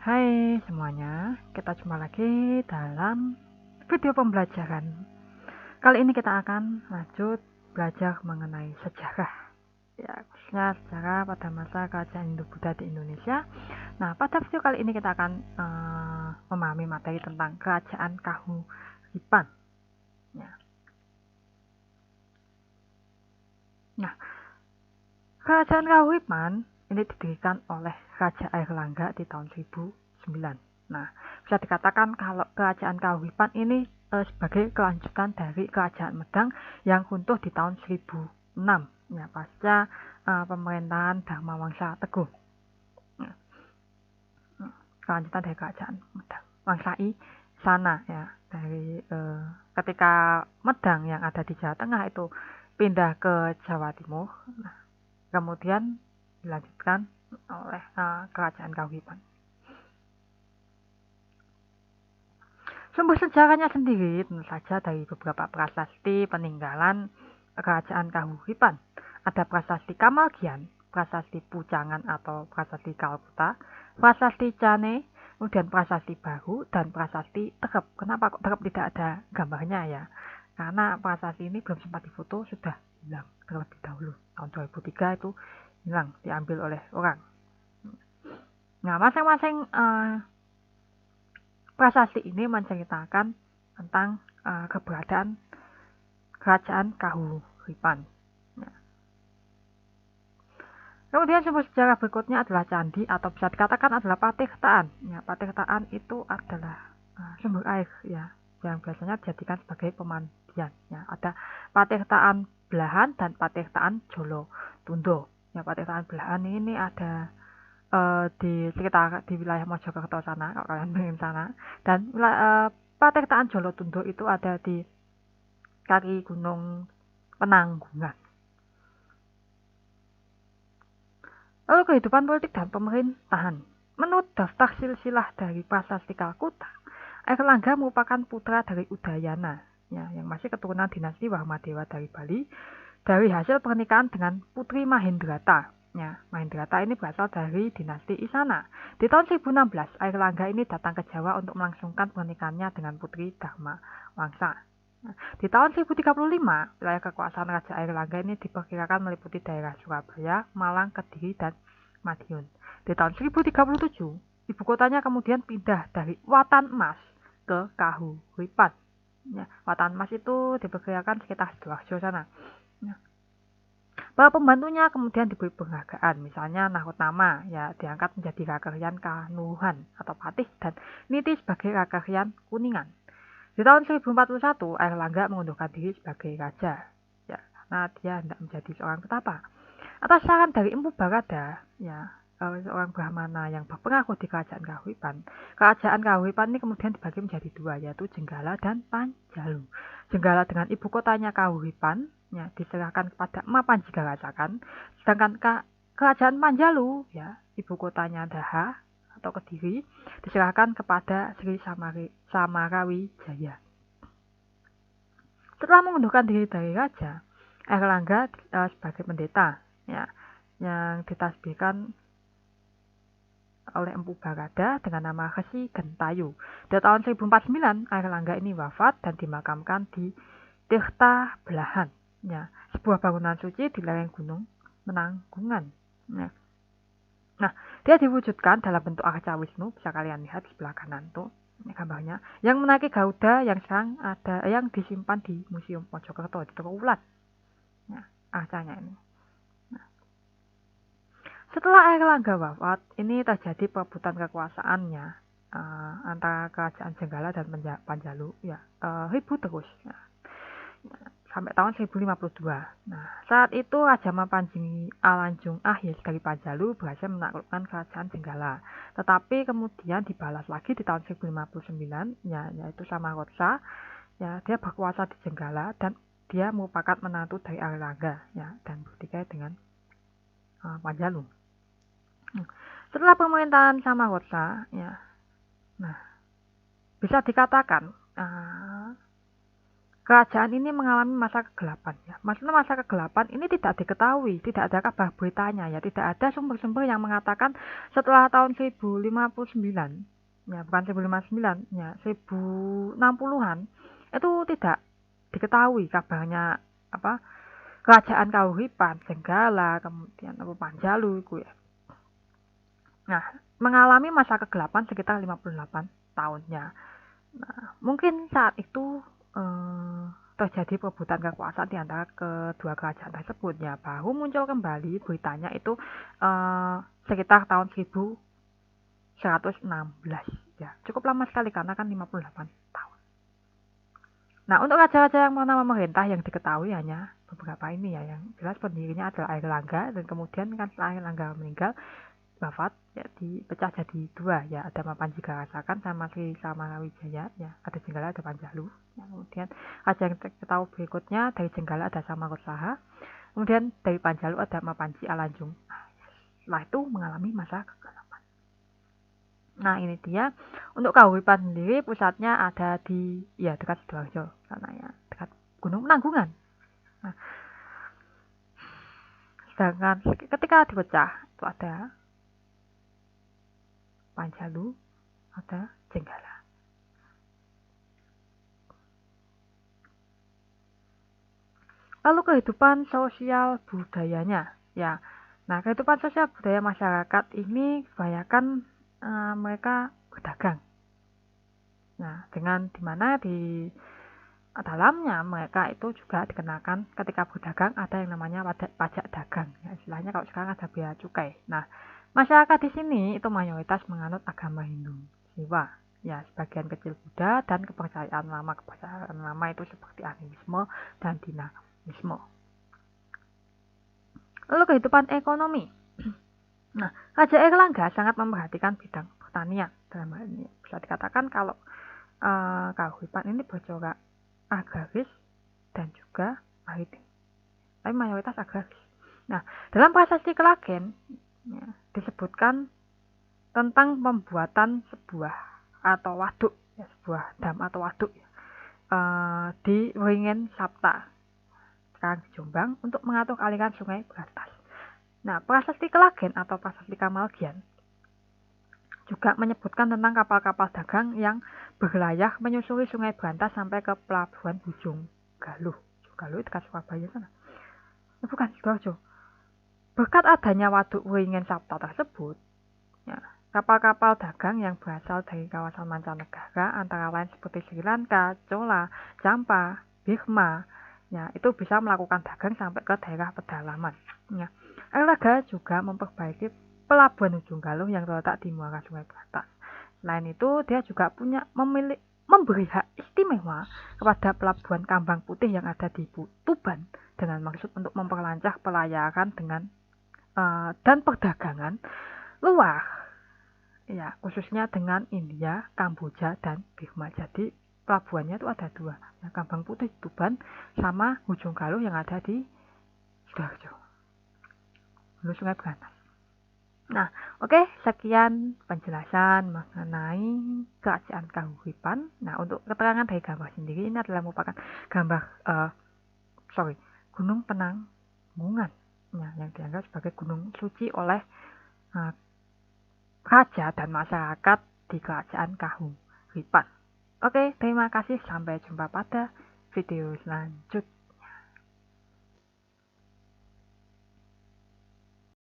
Hai semuanya, kita jumpa lagi dalam video pembelajaran. Kali ini kita akan lanjut belajar mengenai sejarah. Ya, khususnya sejarah pada masa kerajaan Hindu-Buddha di Indonesia. Nah, pada video kali ini kita akan memahami materi tentang kerajaan Kahuripan. Ya. Nah, kerajaan Kahuripan ini didirikan oleh Raja Airlangga di tahun 1009. Nah, bisa dikatakan kalau kerajaan Kahuripan ini sebagai kelanjutan dari kerajaan Medang yang runtuh di tahun 1006 ya pasca pemerintahan Dharma Wangsa Teguh. Nah, kelanjutan dari kerajaan Medang Wangsa I sana ya dari ketika Medang yang ada di Jawa Tengah itu pindah ke Jawa Timur. Nah, kemudian dilanjutkan oleh kerajaan Kahuripan. Sumber sejarahnya sendiri tentu saja dari beberapa prasasti peninggalan kerajaan Kahuripan. Ada prasasti Kamalgian, prasasti Pucangan atau prasasti Kalkuta, prasasti Cane, kemudian prasasti Baru, dan prasasti Terep. Kenapa kok Terep tidak ada gambarnya ya? Karena prasasti ini belum sempat difoto, sudah hilang terlebih dahulu. Tahun 2003 itu hilang, diambil oleh orang. Nah, masing-masing prasasti ini menceritakan tentang keberadaan kerajaan Kahuripan. Nah, kemudian sumber sejarah berikutnya adalah candi atau bisa dikatakan adalah patirtaan. Ya, patirtaan itu adalah sumber air ya yang biasanya dijadikan sebagai pemandian. Ya, ada patirtaan Belahan dan patirtaan Jolo Tundo. Ya, patirtaan Belahan ini ada di sekitar di wilayah Mojokerto sana kalau kalian pengen sana, dan patirtaan Jolotundo itu ada di kaki Gunung Penanggungan. Lalu kehidupan politik dan pemerintahan. Menurut daftar silsilah dari Prasasti Kalkuta, Airlangga merupakan putra dari Udayana ya, yang masih keturunan dinasti Warmadewa dari Bali dari hasil pernikahan dengan Putri Mahendrata. Ya, Mahendrata ini berasal dari dinasti Isana. Di tahun 1016, Airlangga ini datang ke Jawa untuk melangsungkan pernikahannya dengan Putri Dharma Wangsa. Di tahun 1035, wilayah kekuasaan Raja Airlangga ini diperkirakan meliputi daerah Surabaya, Malang, Kediri, dan Madiun. Di tahun 1037, ibu kotanya kemudian pindah dari Watan Mas ke Kahuripan. Ya, Watan Mas itu diperkirakan sekitar Sidoarjo sana. Para pembantunya kemudian diberi penghargaan, misalnya Nahotama ya diangkat menjadi Rakeryan Kanuhan atau Patih dan Niti sebagai Rakeryan Kuningan. Di tahun 1041, Airlangga mengundurkan diri sebagai raja ya karena dia hendak menjadi seorang petapa. Atas saran dari Empu Barada ya seorang Brahmana yang berpengaruh di kerajaan Kahuripan ini kemudian dibagi menjadi dua, yaitu Jenggala dan Panjalu. Jenggala dengan ibu kotanya Kahuripan ya diserahkan kepada Mapanji Garacakan, sedangkan kerajaan Panjalu ya ibu kotanya Daha atau Kediri diserahkan kepada Sri Samarawijaya. Setelah mengundurkan diri dari raja, Airlangga sebagai pendeta ya yang ditasbihkan oleh Empu Barada dengan nama Resi Gentayu. Di tahun 1049, Airlangga ini wafat dan dimakamkan di Tirta Belahan, ya, sebuah bangunan suci di lereng Gunung Penanggungan. Ya. Nah, dia diwujudkan dalam bentuk arca Wisnu, bisa kalian lihat di sebelah kanan tuh ini gambarnya, yang menaiki Garuda yang sekarang ada yang disimpan di Museum Mojokerto di Trawulan. Ya, arcanya ini. Setelah Airlangga wafat, ini terjadi perebutan kekuasaannya antara kerajaan Jenggala dan Panjalu ya ribut terus ya, sampai tahun 1052. Nah, saat itu Raja Mapanji Alanjung Akhir dari Panjalu berhasil menaklukkan kerajaan Jenggala. Tetapi kemudian dibalas lagi di tahun 1059 ya, yaitu Samaratsa ya, dia berkuasa di Jenggala dan dia merupakan menantu dari Airlangga ya dan bertikai dengan Panjalu. Setelah pemerintahan Samaratsa ya, nah bisa dikatakan kerajaan ini mengalami masa kegelapan ya. Maksudnya masa kegelapan ini tidak diketahui, tidak ada kabar beritanya ya, tidak ada sumber-sumber yang mengatakan setelah tahun 1059 ya, bukan 1059 ya, 1060-an itu tidak diketahui kabarnya apa kerajaan Kahuripan, Jenggala, kemudian apa Panjalu itu ya. Nah, mengalami masa kegelapan sekitar 58 tahunnya. Nah, mungkin saat itu terjadi perebutan kekuasaan di antara kedua kerajaan tersebut ya. Baru muncul kembali beritanya itu sekitar tahun 1116 ya. Cukup lama sekali karena kan 58 tahun. Nah, untuk raja-raja yang pernah memerintah yang diketahui hanya beberapa ini ya. Yang jelas pendirinya adalah Airlangga dan kemudian kan setelah Airlangga meninggal wafat ya dipecah jadi dua ya, ada Mapanjika Rasakan sama Sri Samarawijaya ya, ada Jenggala ada Panjalu ya. Kemudian raja yang kita tahu berikutnya dari Jenggala ada Samarosaha, kemudian dari Panjalu ada Mapanji Alanjung. Nah, setelah itu mengalami masa kegelapan. Nah, ini dia untuk Kahuripan sendiri pusatnya ada di ya dekat Sidoarjo sana ya, dekat Gunung Penanggungan. Nah, sedangkan ketika dipecah itu ada Panjalu, ada Jenggala. Lalu kehidupan sosial budayanya ya. Nah, kehidupan sosial budaya masyarakat ini kebanyakan mereka berdagang. Nah, dengan dimana di dalamnya mereka itu juga dikenakan ketika berdagang ada yang namanya pajak dagang. Ya, istilahnya kalau sekarang ada bea cukai. Nah, masyarakat di sini itu mayoritas menganut agama Hindu, Siwa. Ya, sebagian kecil Buddha dan kepercayaan lama itu seperti animisme dan dinamisme. Lalu kehidupan ekonomi. Nah, Raja Airlangga sangat memperhatikan bidang pertanian. Dalam hal ini bisa dikatakan kalau Kahuripan ini bercorak agraris dan juga maritim. Tapi mayoritas agraris. Nah, dalam prasasti Klagen ya, disebutkan tentang pembuatan sebuah atau waduk, ya, sebuah dam atau waduk ya, di Wringen Sapta, sekarang di Jombang, untuk mengatur aliran sungai Brantas. Nah, prasasti Klagen atau prasasti Kamalgian juga menyebutkan tentang kapal-kapal dagang yang berlayar menyusuri sungai Brantas sampai ke pelabuhan Bujung Galuh. Galuh itu dekat Surabaya sana. Bukan, Sidoarjo. Berkat adanya waduk Wringen Sapta tersebut, ya, kapal-kapal dagang yang berasal dari kawasan mancanegara antara lain seperti Sri Lanka, Chola, Champa, Birma, ya, itu bisa melakukan dagang sampai ke daerah pedalaman. Ya. Airlangga juga memperbaiki pelabuhan Ujung Galuh yang terletak di muara Sungai Brantas. Selain itu, dia juga memberi hak istimewa kepada pelabuhan Kambang Putih yang ada di Tuban dengan maksud untuk memperlancar pelayaran dengan dan perdagangan luar, ya, khususnya dengan India, Kamboja, dan Birma. Jadi pelabuhannya itu ada dua, ya, Kambang Putih Tuban sama Ujung Galuh yang ada di Sidoarjo, Hulu Sungai Brantas. Nah, oke, sekian penjelasan mengenai kerajaan Kahuripan. Nah, untuk keterangan dari gambar sendiri ini adalah merupakan gambar Gunung Penanggungan, ya, yang dianggap sebagai gunung suci oleh raja dan masyarakat di kerajaan Kahuripan. Oke, terima kasih. Sampai jumpa pada video selanjutnya.